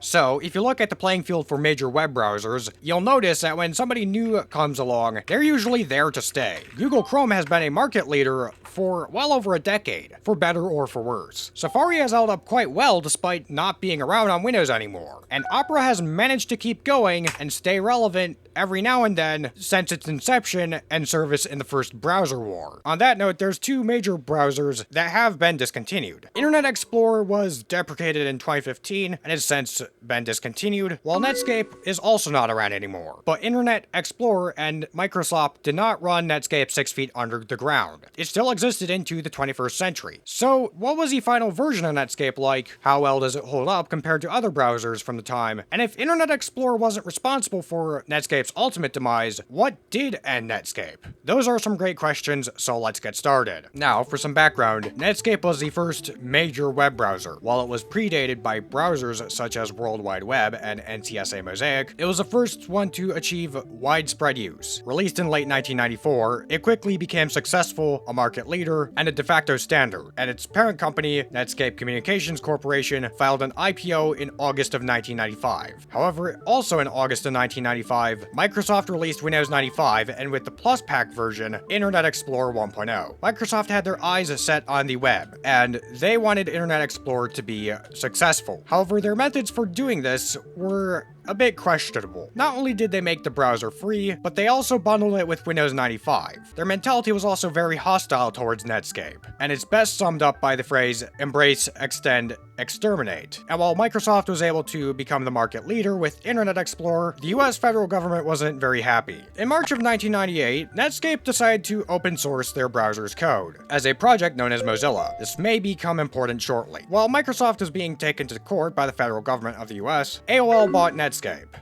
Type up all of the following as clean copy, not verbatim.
So, if you look at the playing field for major web browsers, you'll notice that when somebody new comes along, they're usually there to stay. Google Chrome has been a market leader for well over a decade, for better or for worse. Safari has held up quite well despite not being around on Windows anymore, and Opera has managed to keep going and stay relevant every now and then since its inception and service in the first browser war. On that note, there's two major browsers that have been discontinued. Internet Explorer was deprecated in 2015 and has since been discontinued, while Netscape is also not around anymore. But Internet Explorer and Microsoft did not run Netscape 6 feet under the ground. It still existed into the 21st century. So, what was the final version of Netscape like? How well does it hold up compared to other browsers from the time? And if Internet Explorer wasn't responsible for Netscape's ultimate demise, what did end Netscape? Those are some great questions, so let's get started. Now, for some background, Netscape was the first major web browser. While it was predated by browsers such as World Wide Web and NTSA Mosaic, it was the first one to achieve widespread use. Released in late 1994, it quickly became successful, a market leader, and a de facto standard, and its parent company, Netscape Communications Corporation, filed an IPO in August of 1995. However, also in August of 1995, Microsoft released Windows 95, and with the Plus Pack version, Internet Explorer 1.0. Microsoft had their eyes set on the web, and they wanted Internet Explorer to be successful. However, their methods for doing this were a bit questionable. Not only did they make the browser free, but they also bundled it with Windows 95. Their mentality was also very hostile towards Netscape, and it's best summed up by the phrase, embrace, extend, exterminate. And while Microsoft was able to become the market leader with Internet Explorer, the US federal government wasn't very happy. In March of 1998, Netscape decided to open source their browser's code as a project known as Mozilla. This may become important shortly. While Microsoft was being taken to court by the federal government of the US, AOL bought Netscape.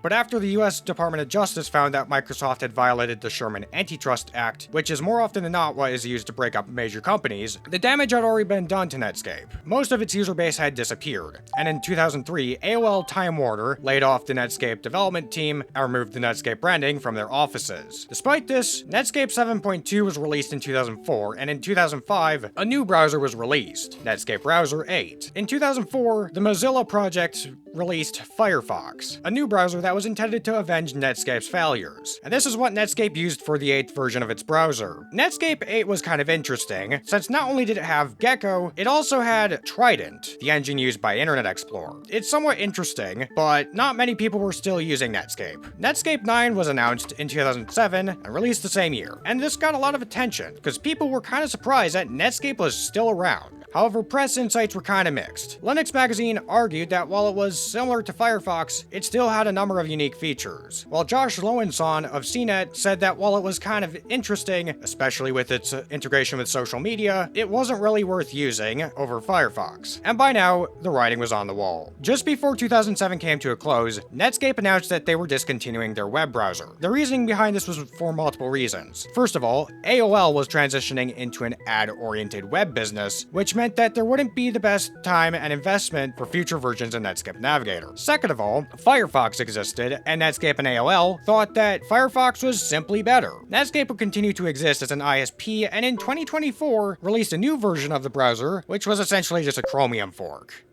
But after the US Department of Justice found that Microsoft had violated the Sherman Antitrust Act, which is more often than not what is used to break up major companies, the damage had already been done to Netscape. Most of its user base had disappeared, and in 2003, AOL Time Warner laid off the Netscape development team and removed the Netscape branding from their offices. Despite this, Netscape 7.2 was released in 2004, and in 2005, a new browser was released, Netscape Browser 8. In 2004, the Mozilla project released Firefox, a new browser that was intended to avenge Netscape's failures. And this is what Netscape used for the 8th version of its browser. Netscape 8 was kind of interesting, since not only did it have Gecko, it also had Trident, the engine used by Internet Explorer. It's somewhat interesting, but not many people were still using Netscape. Netscape 9 was announced in 2007 and released the same year, and this got a lot of attention, because people were kind of surprised that Netscape was still around. However, press insights were kind of mixed. Linux Magazine argued that while it was similar to Firefox, it still had a number of unique features, while Josh Lowenson of CNET said that while it was kind of interesting, especially with its integration with social media, it wasn't really worth using over Firefox. And by now, the writing was on the wall. Just before 2007 came to a close, Netscape announced that they were discontinuing their web browser. The reasoning behind this was for multiple reasons. First of all, AOL was transitioning into an ad-oriented web business, which meant that there wouldn't be the best time and investment for future versions of Netscape Navigator. Second of all, Firefox existed, and Netscape and AOL thought that Firefox was simply better. Netscape would continue to exist as an ISP, and in 2024, released a new version of the browser, which was essentially just a Chromium fork.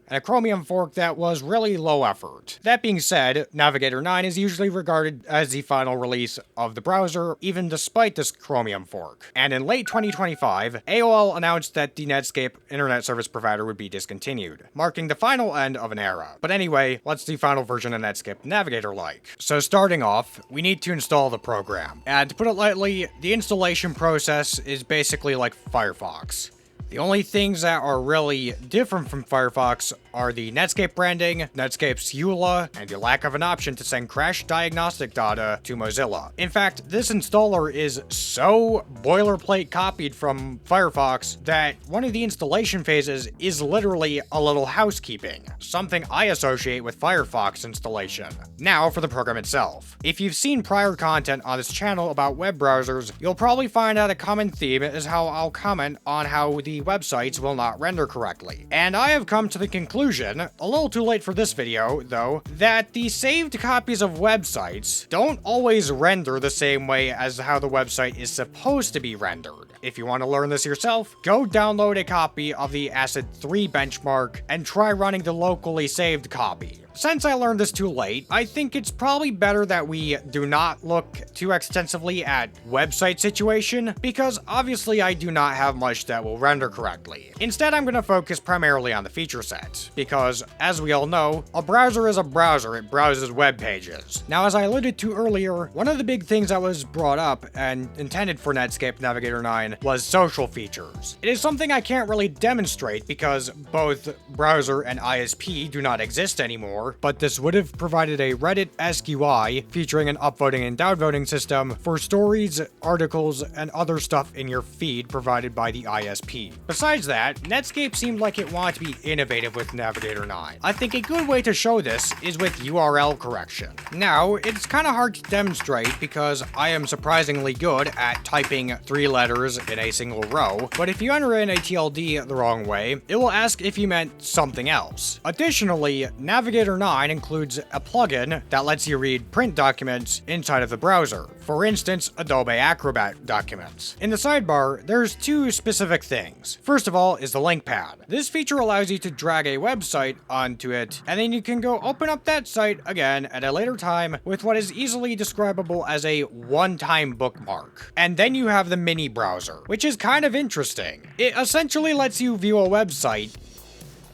And a Chromium fork that was really low effort. That being said, Navigator 9 is usually regarded as the final release of the browser, even despite this Chromium fork. And in late 2025, AOL announced that the Netscape internet service provider would be discontinued, marking the final end of an era. But anyway, what's the final version of Netscape Navigator like? So starting off, we need to install the program. And to put it lightly, the installation process is basically like Firefox. The only things that are really different from Firefox are the Netscape branding, Netscape's EULA, and the lack of an option to send crash diagnostic data to Mozilla. In fact, this installer is so boilerplate copied from Firefox that one of the installation phases is literally a little housekeeping, something I associate with Firefox installation. Now for the program itself. If you've seen prior content on this channel about web browsers, you'll probably find out a common theme is how I'll comment on how the websites will not render correctly. And I have come to the conclusion, a little too late for this video though, that the saved copies of websites don't always render the same way as how the website is supposed to be rendered. If you want to learn this yourself, go download a copy of the ACID 3 benchmark and try running the locally saved copy. since I learned this too late, I think it's probably better that we do not look too extensively at website situation, because obviously I do not have much that will render correctly. Instead, I'm going to focus primarily on the feature set, because as we all know, a browser is a browser, it browses web pages. Now, as I alluded to earlier, one of the big things that was brought up and intended for Netscape Navigator 9 was social features. It is something I can't really demonstrate because both browser and ISP do not exist anymore, but this would have provided a Reddit-esque UI featuring an upvoting and downvoting system for stories, articles, and other stuff in your feed provided by the ISP. Besides that, Netscape seemed like it wanted to be innovative with Navigator 9. I think a good way to show this is with URL correction. Now, it's kind of hard to demonstrate because I am surprisingly good at typing 3 letters in a single row, but if you enter in a TLD the wrong way, it will ask if you meant something else. Additionally, Navigator 9 includes a plugin that lets you read print documents inside of the browser. For instance, Adobe Acrobat documents. In the sidebar, there's 2 specific things. First of all is the link pad. This feature allows you to drag a website onto it, and then you can go open up that site again at a later time with what is easily describable as a one-time bookmark. And then you have the mini browser, which is kind of interesting. It essentially lets you view a website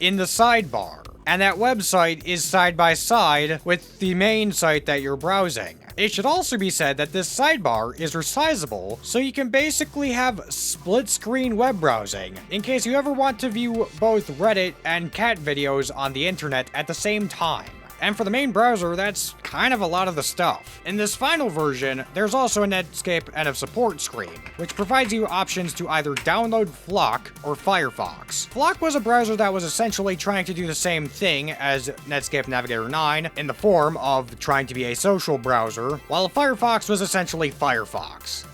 in the sidebar, and that website is side by side with the main site that you're browsing. It should also be said that this sidebar is resizable, so you can basically have split-screen web browsing, in case you ever want to view both Reddit and cat videos on the internet at the same time. And for the main browser, that's kind of a lot of the stuff. In this final version, there's also a Netscape end of support screen, which provides you options to either download Flock or Firefox. Flock was a browser that was essentially trying to do the same thing as Netscape Navigator 9 in the form of trying to be a social browser, while Firefox was essentially Firefox.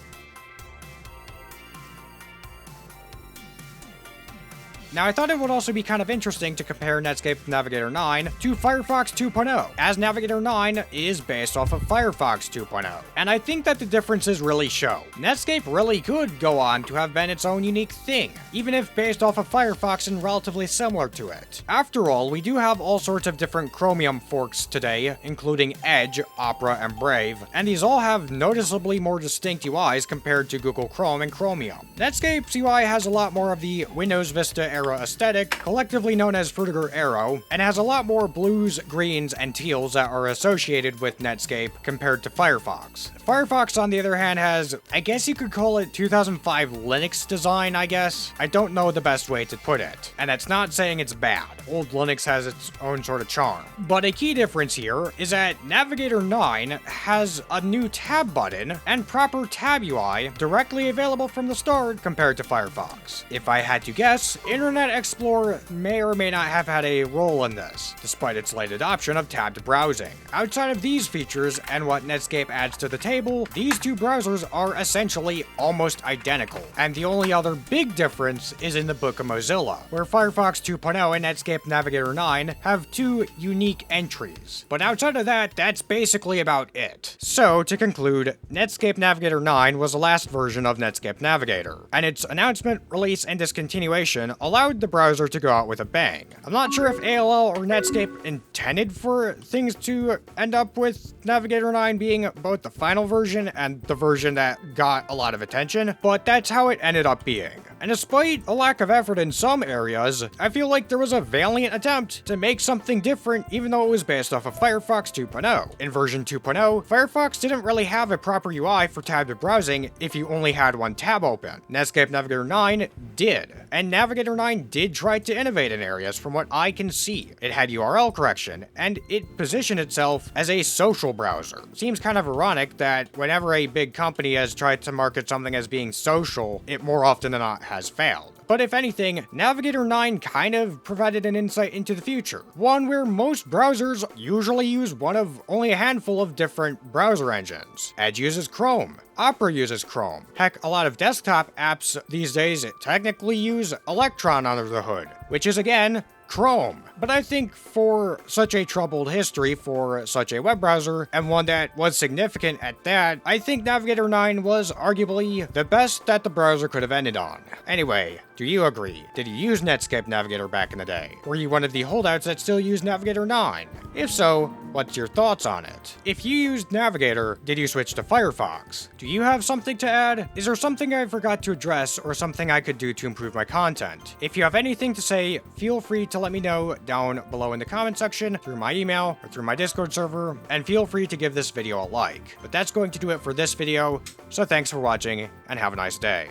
Now, I thought it would also be kind of interesting to compare Netscape Navigator 9 to Firefox 2.0, as Navigator 9 is based off of Firefox 2.0, and I think that the differences really show. Netscape really could go on to have been its own unique thing, even if based off of Firefox and relatively similar to it. After all, we do have all sorts of different Chromium forks today, including Edge, Opera, and Brave, and these all have noticeably more distinct UIs compared to Google Chrome and Chromium. Netscape's UI has a lot more of the Windows Vista era aesthetic, collectively known as Frutiger Arrow, and has a lot more blues, greens, and teals that are associated with Netscape compared to Firefox. Firefox, on the other hand, has, I guess you could call it 2005 Linux design, I guess? I don't know the best way to put it, and that's not saying it's bad. Old Linux has its own sort of charm. But a key difference here is that Navigator 9 has a new tab button and proper tab UI directly available from the start compared to Firefox. If I had to guess, Internet Explorer may or may not have had a role in this, despite its late adoption of tabbed browsing. Outside of these features and what Netscape adds to the table, these 2 browsers are essentially almost identical, and the only other big difference is in the Book of Mozilla, where Firefox 2.0 and Netscape Navigator 9 have 2 unique entries. But outside of that, that's basically about it. So, to conclude, Netscape Navigator 9 was the last version of Netscape Navigator, and its announcement, release, and discontinuation allowed the browser to go out with a bang. I'm not sure if AOL or Netscape intended for things to end up with Navigator 9 being both the final version and the version that got a lot of attention, but that's how it ended up being. And despite a lack of effort in some areas, I feel like there was a valiant attempt to make something different even though it was based off of Firefox 2.0. In version 2.0, Firefox didn't really have a proper UI for tabbed browsing if you only had one tab open. Netscape Navigator 9 did, and Navigator 9 did try to innovate in areas from what I can see. It had URL correction, and it positioned itself as a social browser. Seems kind of ironic that whenever a big company has tried to market something as being social, it more often than not has failed. But if anything, Navigator 9 kind of provided an insight into the future, one where most browsers usually use one of only a handful of different browser engines. Edge uses Chrome. Opera uses Chrome. Heck, a lot of desktop apps these days technically use Electron under the hood, which is again Chrome. But I think for such a troubled history for such a web browser, and one that was significant at that, I think Navigator 9 was arguably the best that the browser could have ended on. Anyway, do you agree? Did you use Netscape Navigator back in the day? Were you one of the holdouts that still use Navigator 9? If so, what's your thoughts on it? If you used Navigator, did you switch to Firefox? Do you have something to add? Is there something I forgot to address or something I could do to improve my content? If you have anything to say, feel free to let me know down below in the comment section, through my email, or through my Discord server, and feel free to give this video a like. But that's going to do it for this video, so thanks for watching, and have a nice day.